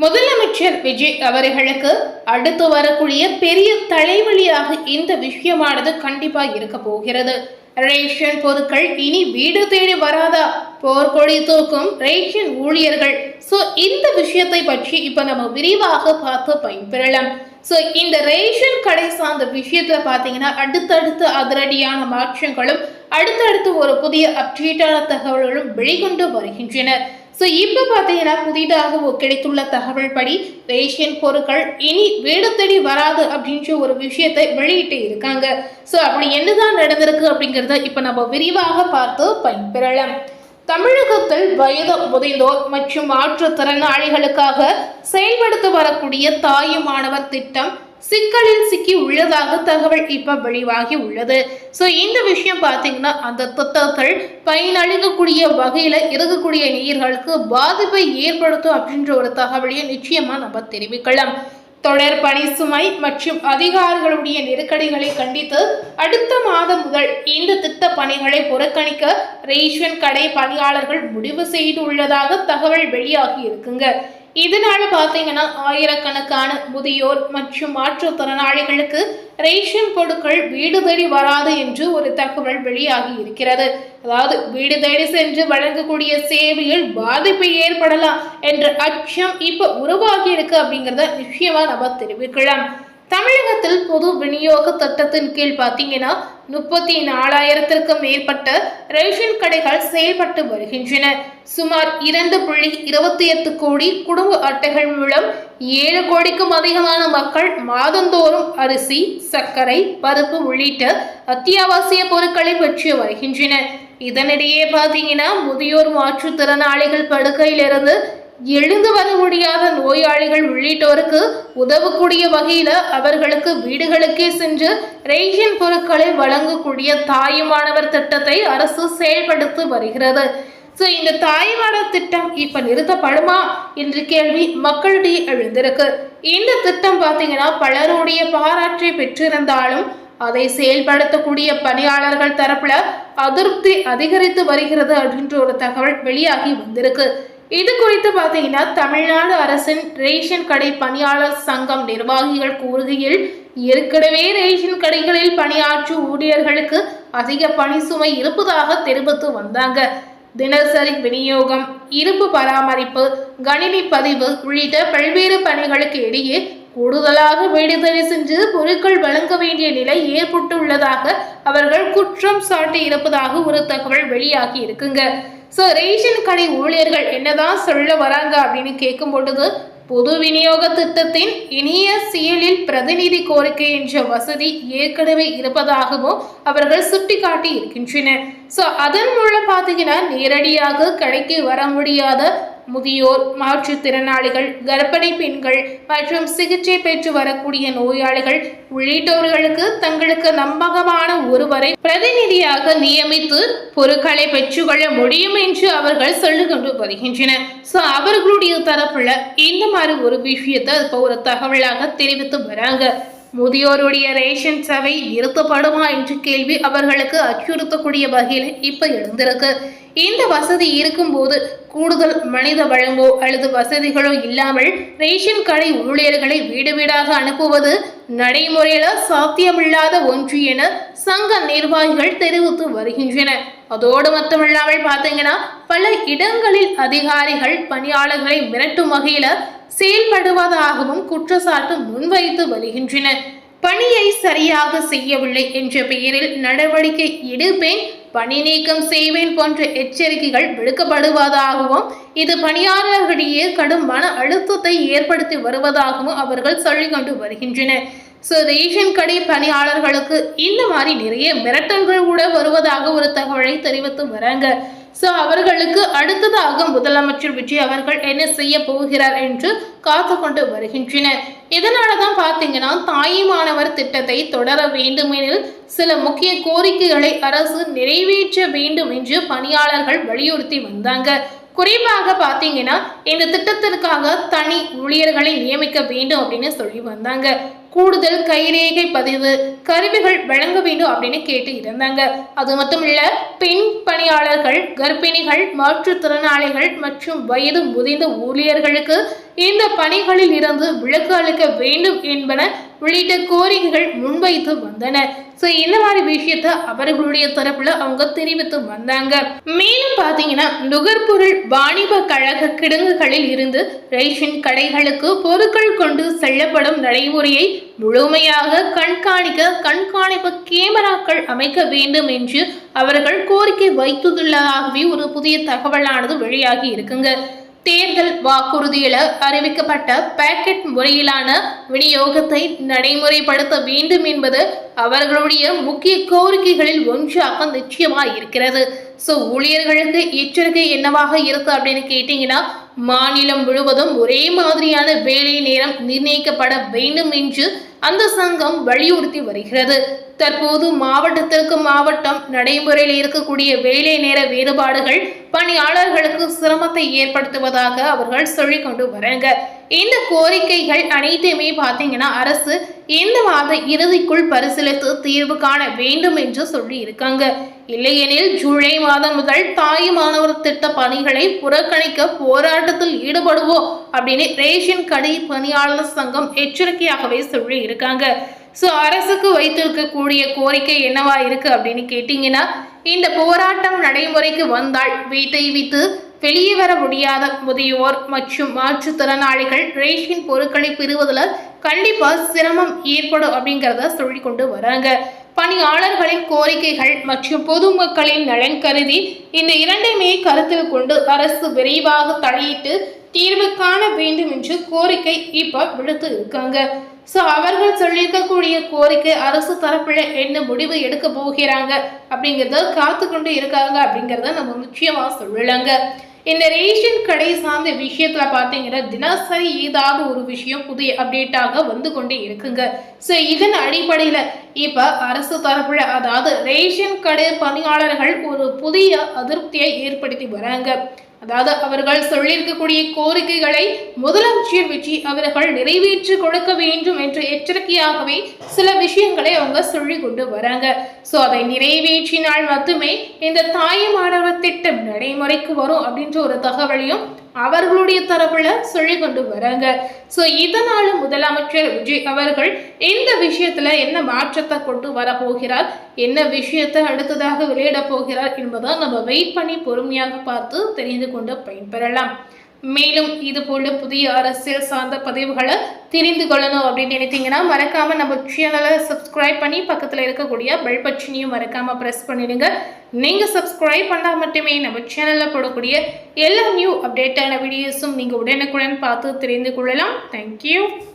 முதலமைச்சர் விஜய் அவர்களுக்கு அடுத்து வரக்கூடிய பெரிய தலைவலியாக இந்த விஷயமானது கண்டிப்பா இருக்க போகிறது. ரேஷன் பொருட்கள் இனி வீடு தேடி வராதா? போர்க்கொடி தூக்கும் ரேஷன் ஊழியர்கள். இந்த விஷயத்தை பற்றி இப்ப நம்ம விரிவாக பார்த்து பயன்பெறலாம். இந்த ரேஷன் கடை சார்ந்த விஷயத்துல பாத்தீங்கன்னா அடுத்தடுத்த அதிரடியான மாற்றங்களும் அடுத்தடுத்து ஒரு புதிய அப்டேட்டான தகவல்களும் வெளிக்கொண்டு வருகின்றன. இப்ப பாத்தீங்கன்னா புதிதாக கிடைத்துள்ள தகவல் படி ரேஷன் பொருட்கள் இனி வீடு தேடி வராது அப்படின்ற ஒரு விஷயத்தை வெளியிட்டு இருக்காங்க. அப்படி என்னதான் நடந்திருக்கு அப்படிங்கறத இப்ப நம்ம விரிவாக பார்த்து பயன்பெறலாம். தமிழகத்தில் வயது முதிர்ந்தோர் மற்றும் மாற்றுத்திறனாளிகளுக்காக செயல்படுத்த வரக்கூடிய தாயுமானவர் திட்டம் சிக்கலில் சிக்கி உள்ளதாக தகவல் இப்ப வெளியாகி உள்ளது. இந்த விஷயம் பாத்தீங்கன்னா அந்த திட்டத்தில் பயனளிக்கக்கூடிய வகையில இருக்கக்கூடிய நேயர்களுக்கு பாதிப்பை ஏற்படுத்தும் அப்படின்ற ஒரு தகவலையும் நிச்சயமா நம்ம தெரிவிக்கலாம். தொடர் பணி சுமை மற்றும் அதிகாரிகளுடைய நெருக்கடிகளை கண்டித்து அடுத்த மாதம் முதல் இந்த திட்ட பணிகளை புறக்கணிக்க ரேஷன் கடை பணியாளர்கள் முடிவு செய்துள்ளதாக தகவல் வெளியாகி இருக்குங்க. இதனால பாத்தீங்கன்னா ஆயிரக்கணக்கான முதியோர் மற்றும் மாற்றுத்திறனாளிகளுக்கு ரேஷன் பொருட்கள் வீடு தேடி வராது என்று ஒரு தகவல் வெளியாகி இருக்கிறது. அதாவது வீடு தேடி சென்று வழங்கக்கூடிய சேவையில் பாதிப்பு ஏற்படலாம் என்ற அச்சம் இப்ப உருவாகி இருக்கு அப்படிங்கிறத நிச்சயமா நம்ம தெரிவிக்கலாம். தமிழகத்தில் பொது விநியோக திட்டத்தின் கீழ் பாத்தீங்கன்னா 34,000க்கும் மேற்பட்ட ரேஷன் கடைகள் செயல்பட்டு வருகின்றன. சுமார் 2.28 கோடி குடும்ப அட்டைகள் மூலம் 7 கோடிக்கும் அதிகமான மக்கள் மாதந்தோறும் அரிசி, சர்க்கரை, பருப்பு உள்ளிட்ட அத்தியாவசிய பொருட்களை பெற்று வருகின்றனர். இதனிடையே பாத்தீங்கன்னா முதியோர் மாற்றுத்திறனாளிகள் படுக்கையிலிருந்து எழுந்து வர முடியாத நோயாளிகள் உள்ளிட்டோருக்கு உதவக்கூடிய வகையில அவர்களுக்கு வீடுகளுக்கே சென்று ரேஷன் பொருட்களை வழங்கக்கூடிய தாயுமானவர் திட்டத்தை அரசு செயல்படுத்தி வருகிறது. இந்த தாயுமானவர் திட்டம் இப்ப நிறுத்தப்படுமா என்ற கேள்வி மக்களிடையே எழுந்திருக்கு. இந்த திட்டம் பாத்தீங்கன்னா பலருடைய பாராட்டை பெற்றிருந்தாலும் அதை செயல்படுத்தக்கூடிய பணியாளர்கள் தரப்புல அதிருப்தி அதிகரித்து வருகிறது அப்படின்ற ஒரு தகவல் வெளியாகி வந்திருக்கு. இது குறித்து பார்த்தீங்கன்னா தமிழ்நாடு அரசின் ரேஷன் கடை பணியாளர் சங்கம் நிர்வாகிகள் கூறுகையில் ஏற்கனவே ரேஷன் கடைகளில் பணியாற்றும் ஊழியர்களுக்கு அதிக பணி சுமை இருப்பதாக தெரிவித்து வந்தாங்க. தினசரி விநியோகம், இருப்பு பராமரிப்பு, கணினி பதிவு உள்ளிட்ட பல்வேறு பணிகளுக்கு இடையே கூடுதலாக வீடுதலை சென்று பொருட்கள் வழங்க வேண்டிய நிலை ஏற்பட்டுள்ளதாக அவர்கள் குற்றம் சாட்டி இருப்பதாக ஒரு தகவல் வெளியாகி இருக்குங்க. ரேஷன் கடை ஊழியர்கள் என்னதான் சொல்ல வராங்க அப்படின்னு கேட்கும் பொழுது பொது விநியோக திட்டத்தின் இனிய செயலில் பிரதிநிதி கோரிக்கை என்ற வசதி ஏற்கனவே இருப்பதாகவும் அவர்கள் சுட்டிக்காட்டி இருக்கின்றனர். அதன் மூலம் பார்த்தீங்கன்னா நேரடியாக கடைக்கு வர முடியாத முதியோர், மாற்றுத்திறனாளிகள், கர்ப்பிணி பெண்கள் மற்றும் சிகிச்சை பெற்று வரக்கூடிய நோயாளிகள் உள்ளிட்டவர்களுக்கு தங்களுக்கு நம்பகமான ஒருவரை பிரதிநிதியாக நியமித்து பொருட்களை பெற்றுக்கொள்ள முடியும் என்று அவர்கள் சொல்லிக்கொண்டு வருகின்றனர். அவர்களுடைய தரப்புல இந்த மாதிரி ஒரு விஷயத்தை இப்போ ஒரு தகவலாக தெரிவித்து வராங்க. முதியோருடைய ரேஷன் சேவை நிறுத்தப்படுமா என்ற கேள்வி அவர்களுக்கு அச்சுறுத்தக்கூடிய வகையில் இப்ப எழுந்திருக்கு. இந்த வசதி இருக்கும்போது கூடுதல் மனித வளமோ அல்லது வசதிகளோ இல்லாமல் ரேஷன் கடை ஊழியர்களை வீடு வீடாக அனுப்புவது நடைமுறையில சாத்தியமில்லாத ஒன்று என சங்க நிர்வாகிகள் தெரிவித்து வருகின்றனர். அதோடு மட்டுமில்லாமல் பார்த்தீங்கன்னா பல இடங்களில் அதிகாரிகள் பணியாளர்களை மிரட்டும் வகையில செயல்படுவதாகவும் குற்றச்சாட்டு முன்வைத்து வருகின்றன. பணியை சரியாக செய்யவில்லை என்ற பெயரில் நடவடிக்கை எடுப்பேன், பணி நீக்கம் செய்வேன் போன்ற எச்சரிக்கைகள் விடுக்கப்படுவதாகவும் இது பணியாளர்களிடையே கடும் மன அழுத்தத்தை ஏற்படுத்தி வருவதாகவும் அவர்கள் சொல்லிக்கொண்டு வருகின்றனர். ரேஷன் கடை பணியாளர்களுக்கு இந்த மாதிரி நிறைய மிரட்டல்கள் கூட வருவதாக ஒரு தகவலை தெரிவித்து வராங்க. அவர்களுக்கு அடுத்ததாக முதலமைச்சர் விஜய் அவர்கள் என்ன செய்ய போகிறார் என்று காத்து கொண்டு வருகின்றனர். இதனாலதான் பாத்தீங்கன்னா தாயுமானவர் திட்டத்தை தொடர வேண்டுமெனில் சில முக்கிய கோரிக்கைகளை அரசு நிறைவேற்ற வேண்டும் என்று பணியாளர்கள் வலியுறுத்தி வந்தாங்க. குறிப்பாக பார்த்தீங்கன்னா இந்த திட்டத்திற்காக தனி ஊழியர்களை நியமிக்க வேண்டும் அப்படின்னு சொல்லி வந்தாங்க. கூடுதல் கைரேகை பதிவு கருவிகள் வழங்க வேண்டும் அப்படின்னு கேட்டு இருந்தாங்க. அது மட்டும் இல்ல, பெண் பணியாளர்கள், கர்ப்பிணிகள், மாற்றுத்திறனாளிகள் மற்றும் வயது முதிர்ந்த ஊழியர்களுக்கு இந்த பணிகளில் இருந்து விலக்கு அளிக்க வேண்டும் என்பன உள்ளிட்ட கோரிக்கைகள் முன்வைத்து வந்தன. சோ இந்த மாதிரி விஷயத்த அவர்களுடைய தரப்புல அவங்க தெரிவித்து வந்தாங்க. மேலும் பாத்தீங்கன்னா நுகர்பொருள் வாணிப கழக கிடங்குகளில் இருந்து ரேஷன் கடைகளுக்கு பொருட்கள் கொண்டு செல்லப்படும் நடைமுறையை முழுமையாக கண்காணிப்பு கேமராக்கள் அமைக்க வேண்டும் என்று அவர்கள் கோரிக்கை வைத்துள்ளதாகவே ஒரு புதிய தகவலானது வெளியாகி இருக்குங்க. தேர்தல் வாக்குறுதியில அறிவிக்கப்பட்ட பாக்கெட் முறையிலான விநியோகத்தை நடைமுறைப்படுத்த வேண்டும் என்பது அவர்களுடைய முக்கிய கோரிக்கைகளில் ஒன்றாக நிச்சயமாக இருக்கிறது. சோ ஊழியர்களுக்கு எச்சரிக்கை என்னவாக இருக்கு அப்படின்னு கேட்டீங்கன்னா, மாநிலம் முழுவதும் ஒரே மாதிரியான வேலை நேரம் நிர்ணயிக்கப்பட வேண்டும் என்று அந்த சங்கம் வலியுறுத்தி வருகிறது. தற்போது மாவட்டத்திற்கு மாவட்டம் நடைமுறையில் இருக்கக்கூடிய வேலை நேர வேறுபாடுகள் பணியாளர்களுக்கு சிரமத்தை ஏற்படுத்துவதாக அவர்கள் சொல்லிக் கொண்டு வராங்க. இந்த கோரிக்கைகள் அனைத்தையுமே பார்த்தீங்கன்னா அரசு இந்த மாத இறுதிக்குள் பரிசீலித்து தீர்வு காண வேண்டும் என்று சொல்லி இருக்காங்க. இல்லையெனில் ஜூலை மாதம் முதல் தாயுமானவர் திட்ட பணிகளை புறக்கணிக்க போராட்டத்தில் ஈடுபடுவோம் அப்படின்னு ரேஷன் கடை பணியாளர் சங்கம் எச்சரிக்கையாகவே சொல்லி இருக்காங்க. சோ அரசுக்கு வைத்திருக்கக்கூடிய கோரிக்கை என்னவா இருக்கு அப்படின்னு கேட்டீங்கன்னா, இந்த போராட்டம் நடைமுறைக்கு வந்தால் வீட்டை விட்டு வெளியே வர முடியாத முதியோர் மற்றும் மாற்றுத்திறனாளிகள் ரேஷன் பொருட்களை பெறுவதில் கண்டிப்பா சிரமம் ஏற்படும் அப்படிங்கிறத சொல்லி கொண்டு வராங்க. பணியாளர்களின் கோரிக்கைகள் மற்றும் பொதுமக்களின் நலன் கருதி இந்த இரண்டையுமே கருத்தில் கொண்டு அரசு விரைவாக தலையிட்டு தீர்வு காண வேண்டும் என்று கோரிக்கை இப்ப விடுத்து இருக்காங்க. சோ அவர்கள் சொல்லியிருக்கக்கூடிய கோரிக்கை அரசு தரப்புல என்ன முடிவு எடுக்க போகிறாங்க அப்படிங்கறத காத்து கொண்டு இருக்காங்க அப்படிங்கறத நம்ம நிச்சயமா சொல்லலாங்க. இந்த ரேஷன் கடை சார்ந்த விஷயத்துல பாத்தீங்கன்னா தினசரி ஏதாவது ஒரு விஷயம் புதிய அப்டேட்டாக வந்து கொண்டே இருக்குங்க. சோ இதன் அடிப்படையில இப்ப அரசு தரப்புல அதாவது ரேஷன் கடை பணியாளர்கள் ஒரு புதிய அதிருப்தியை ஏற்படுத்தி வராங்க. அதாவது அவர்கள் சொல்லியிருக்கக்கூடிய கோரிக்கைகளை முதலமைச்சர் விஜய் அவர்கள் நிறைவேற்றி கொடுக்க வேண்டும் என்ற எச்சரிக்கையாகவே சில விஷயங்களை அவங்க சொல்லி கொண்டு வராங்க. சோ அதை நிறைவேற்றினால் மட்டுமே இந்த தாயுமானவர் திட்டம் நடைமுறைக்கு வரும் அப்படின்ற ஒரு தகவலையும் அவர்களுடைய தரப்புல சொல்லி கொண்டு வராங்க. சோ இதனால முதலமைச்சர் விஜய் அவர்கள் இந்த விஷயத்துல என்ன மாற்றத்தை கொண்டு வர போகிறார், என்ன விஷயத்தை அடுத்ததாக வெளியிட போகிறார் என்பதை நம்ம வெயிட் பண்ணி பொறுமையாக பார்த்து தெரிந்து கொண்டு பயன்பெறலாம். மேலும் இது போல புதிய அரசியல் சார்ந்த பதிவுகளை தெரிந்து கொள்ளணும் அப்படின்னு நினைத்தீங்கன்னா மறக்காம நம்ம சேனலை சப்ஸ்கிரைப் பண்ணி பக்கத்துல இருக்கக்கூடிய பெல் பட்டனையும் மறக்காம பிரஸ் பண்ணிடுங்க. நீங்க சப்ஸ்கிரைப் பண்ணா மட்டுமே நம்ம சேனல்ல போடக்கூடிய எல்லா நியூ அப்டேட்டான வீடியோஸும் நீங்க உடனுக்குடன் பார்த்து தெரிந்து கொள்ளலாம். தேங்க்யூ.